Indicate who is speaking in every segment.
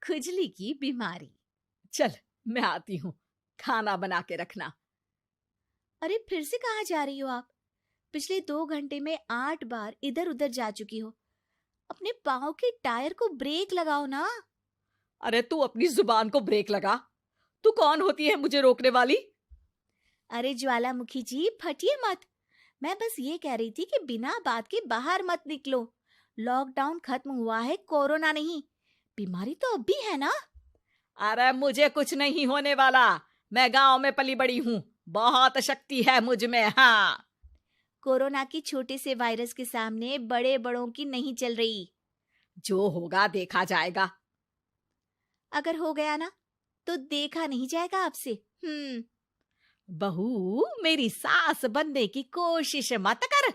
Speaker 1: खुजली की बीमारी।
Speaker 2: चल मैं आती हूँ, खाना बना के रखना।
Speaker 1: अरे फिर से कहाँ जा रही हो आप? पिछले 2 घंटे में 8 बार इधर उधर जा चुकी हो। अपने पाँव के टायर को ब्रेक लगाओ ना।
Speaker 2: अरे तू अपनी जुबान को ब्रेक लगा। तू कौन होती है मुझे रोकने वाली?
Speaker 1: अरे ज्वालामुखी जी, फटिए मत। मैं बस ये कह रही थी कि बिना बात के बाहर मत निकलो। लॉकडाउन खत्म हुआ है, कोरोना नहीं। बीमारी तो अब भी है ना।
Speaker 2: अरे मुझे कुछ नहीं होने वाला। मैं गांव में पली बड़ी हूँ, बहुत शक्ति है मुझ में। हाँ,
Speaker 1: कोरोना की छोटे से वायरस के सामने बड़े बड़ों की नहीं चल रही।
Speaker 2: जो होगा देखा जाएगा।
Speaker 1: अगर हो गया ना तो देखा नहीं जाएगा आपसे।
Speaker 2: बहू, मेरी सास बनने की कोशिश मत कर।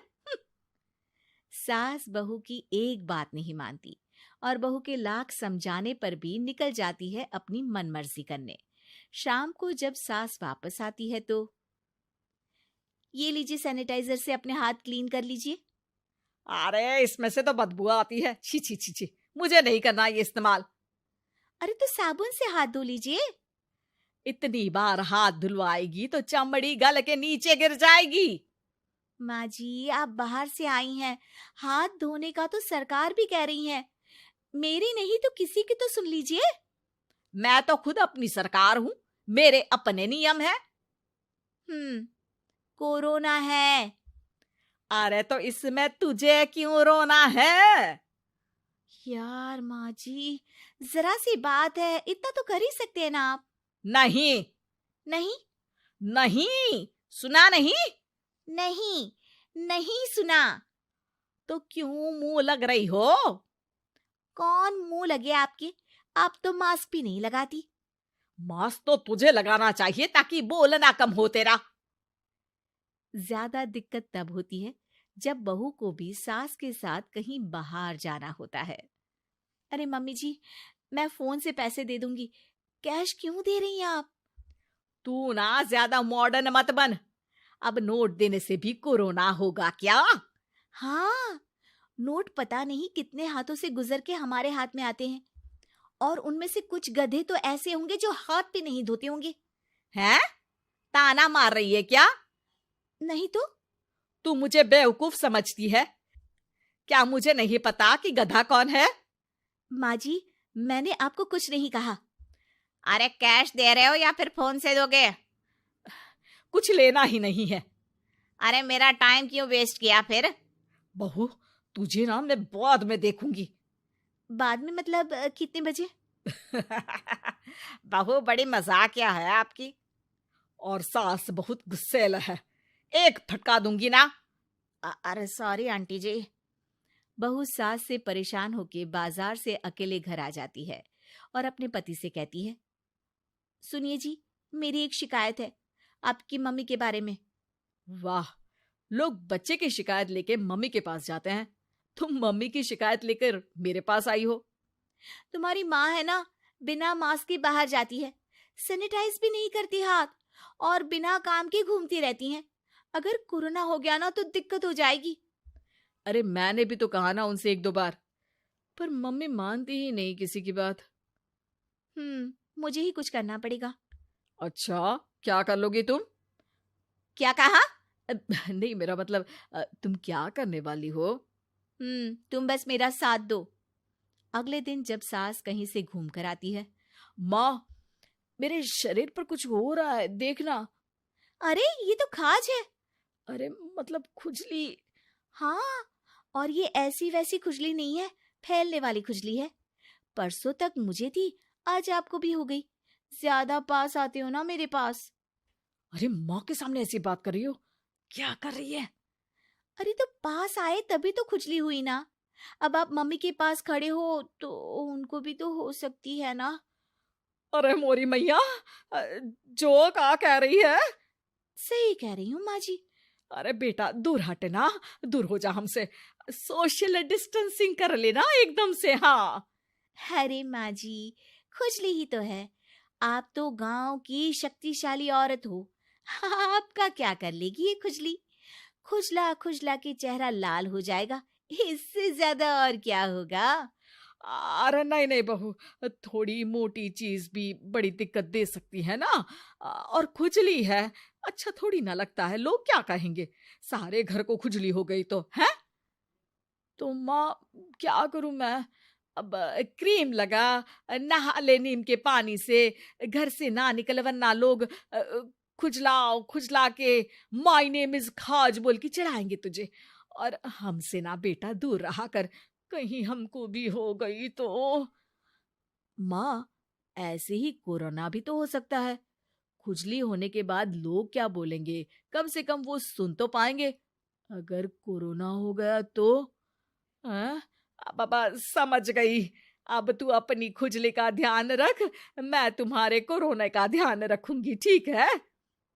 Speaker 1: सास बहू की एक बात नहीं मानती और बहू के लाख समझाने पर भी निकल जाती है अपनी मनमर्जी करने। शाम को जब सास वापस आती है तो ये लीजिए, सैनिटाइजर से अपने हाथ क्लीन कर लीजिए।
Speaker 2: अरे इसमें से तो बदबू आती है। छी छी छी छी, मुझे नहीं करना ये इस्तेमाल।
Speaker 1: अरे तो साबुन से हाथ धो लीजिए।
Speaker 2: इतनी बार हाथ धुलवाएगी तो चमड़ी गल के नीचे गिर जाएगी।
Speaker 1: माँ जी, आप बाहर से आई हैं, हाथ धोने का तो सरकार भी कह रही है। मेरी नहीं तो किसी की तो सुन लीजिए।
Speaker 2: मैं तो खुद अपनी सरकार हूँ, मेरे अपने नियम है।
Speaker 1: कोरोना है।
Speaker 2: अरे तो इसमें तुझे क्यों रोना है?
Speaker 1: यार माँ जी, जरा सी बात है, इतना तो कर ही सकते हैं ना आप।
Speaker 2: नहीं
Speaker 1: नहीं
Speaker 2: नहीं, सुना नहीं?
Speaker 1: नहीं नहीं सुना।
Speaker 2: तो क्यों मुंह लग रही हो?
Speaker 1: कौन मुंह लगे आपके? आप तो मास्क भी नहीं लगाती।
Speaker 2: मास्क तो तुझे लगाना चाहिए ताकि बोलना कम हो तेरा।
Speaker 1: ज्यादा दिक्कत तब होती है जब बहू को भी सास के साथ कहीं बाहर जाना होता है। अरे मम्मी जी, मैं फोन से पैसे दे दूंगी, कैश क्यों दे रही हैं आप?
Speaker 2: तू ना ज्यादा मॉडर्न मत बन। अब नोट देने से भी कोरोना होगा क्या?
Speaker 1: हाँ, नोट पता नहीं कितने हाथों से गुजर के हमारे हाथ में आते हैं, और उनमें से कुछ गधे तो ऐसे होंगे जो हाथ भी नहीं धोते होंगे।
Speaker 2: हैं? ताना मार रही है क्या?
Speaker 1: नहीं तो।
Speaker 2: तू मुझे बेवकूफ समझती है क्या? मुझे नहीं पता कि गधा कौन है?
Speaker 1: माँ जी, मैंने आपको कुछ नहीं कहा।
Speaker 2: अरे कैश दे रहे हो या फिर फोन से दोगे? कुछ लेना ही नहीं है।
Speaker 1: अरे मेरा टाइम क्यों वेस्ट किया फिर?
Speaker 2: बहू, तुझे ना मैं बाद में देखूंगी।
Speaker 1: बाद में मतलब कितने बजे?
Speaker 2: बहू बड़ी मजाकिया है आपकी। और सास बहुत गुस्सेल है, एक फटका दूंगी ना।
Speaker 1: अरे सॉरी आंटी जी। बहू सास से परेशान होके बाजार से अकेले घर आ जाती है और अपने पति से कहती है, सुनिए जी, मेरी एक शिकायत है आपकी मम्मी के बारे में।
Speaker 2: वाह, लोग बच्चे की शिकायत लेके मम्मी के पास जाते हैं, तुम मम्मी की शिकायत लेकर मेरे पास आई हो।
Speaker 1: तुम्हारी माँ है ना, बिना मास्क के बाहर जाती है, सैनिटाइज भी नहीं करती हाथ, और बिना काम के घूमती रहती हैं। अगर कोरोना हो गया ना तो दिक्कत हो जाएगी।
Speaker 2: अरे मैंने भी तो कहा ना उनसे 1-2 बार, पर मम्मी मानती ही नहीं किसी की बात।
Speaker 1: मुझे ही कुछ करना पड़ेगा।
Speaker 2: अच्छा, क्या कर लोगी तुम?
Speaker 1: क्या कहा?
Speaker 2: नहीं, मेरा मतलब तुम क्या करने वाली हो?
Speaker 1: तुम बस मेरा साथ दो। अगले दिन जब सास कहीं से घूम कर आती है,
Speaker 2: माँ, मेरे शरीर पर कुछ हो रहा है, देखना।
Speaker 1: अरे ये तो खाज है।
Speaker 2: अरे मतलब खुजली।
Speaker 1: हाँ, और ये ऐसी वैसी खुजली नहीं है, फैलने वाली खुजली है। परसों तक मुझे थी, आज आपको भी हो गई। ज्यादा पास आते हो ना मेरे पास।
Speaker 2: अरे माँ के सामने ऐसी बात कर रही हो? क्या कर रही है?
Speaker 1: अरे तो पास आए तभी तो खुजली हुई ना। अब आप मम्मी के पास खड़े हो तो उनको भी तो हो सकती है ना।
Speaker 2: अरे मोरी मैया, जो का कह रही है?
Speaker 1: सही कह रही हूँ माँ जी।
Speaker 2: अरे बेटा दूर हटना, दूर हो जा हमसे। सोशल डिस्टेंसिंग कर लेना एकदम से। हाँ।
Speaker 1: अरे माँ जी, खुजली ही तो है। आप तो गांव की शक्तिशाली औरत हो, आपका क्या कर लेगी ये खुजली? खुजला खुजला के चेहरा लाल हो जाएगा, इससे ज्यादा और क्या होगा?
Speaker 2: अरे नहीं नहीं बहू, थोड़ी मोटी चीज भी बड़ी दिक्कत दे सकती है ना। और खुजली है, अच्छा थोड़ी ना लगता है, लोग क्या कहेंगे, सारे घर को खुजली हो गई तो है। तो माँ क्या करूं मैं, अब क्रीम लगा, नहा ले नीम के पानी से, घर से ना निकल वरना लोग खुजलाओ खुजला के माय नेम इज खाज बोल के चढ़ाएंगे तुझे। और हमसे ना बेटा दूर रहा कर, कहीं हमको भी हो गई तो।
Speaker 1: माँ, ऐसे ही कोरोना भी तो हो सकता है। खुजली होने के बाद लोग क्या बोलेंगे, कम से कम वो सुन तो पाएंगे। अगर कोरोना हो गया तो?
Speaker 2: हाँ, बाबा समझ गई। अब तू अपनी खुजली का ध्यान रख, मैं तुम्हारे कोरोना का ध्यान रखूंगी, ठीक है।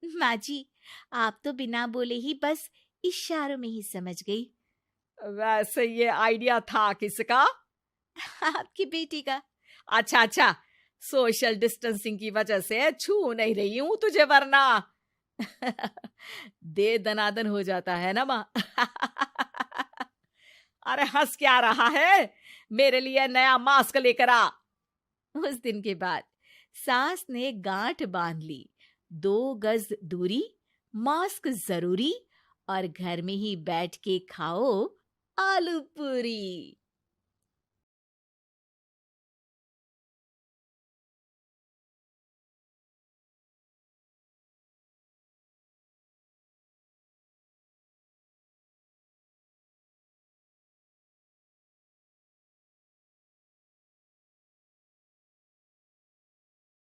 Speaker 1: माँ जी, आप तो बिना बोले ही बस इशारों में ही समझ गई।
Speaker 2: वैसे ये आइडिया था किसका?
Speaker 1: आपकी बेटी का।
Speaker 2: अच्छा अच्छा, सोशल डिस्टेंसिंग की वजह से छू नहीं रही हूं तुझे वरना। दे दनादन हो जाता है ना माँ। अरे हंस क्या रहा है, मेरे लिए नया मास्क लेकर आ।
Speaker 1: उस दिन के बाद सास ने गांठ बांध ली, 2 गज दूरी, मास्क जरूरी, और घर में ही बैठ के खाओ आलू पूरी।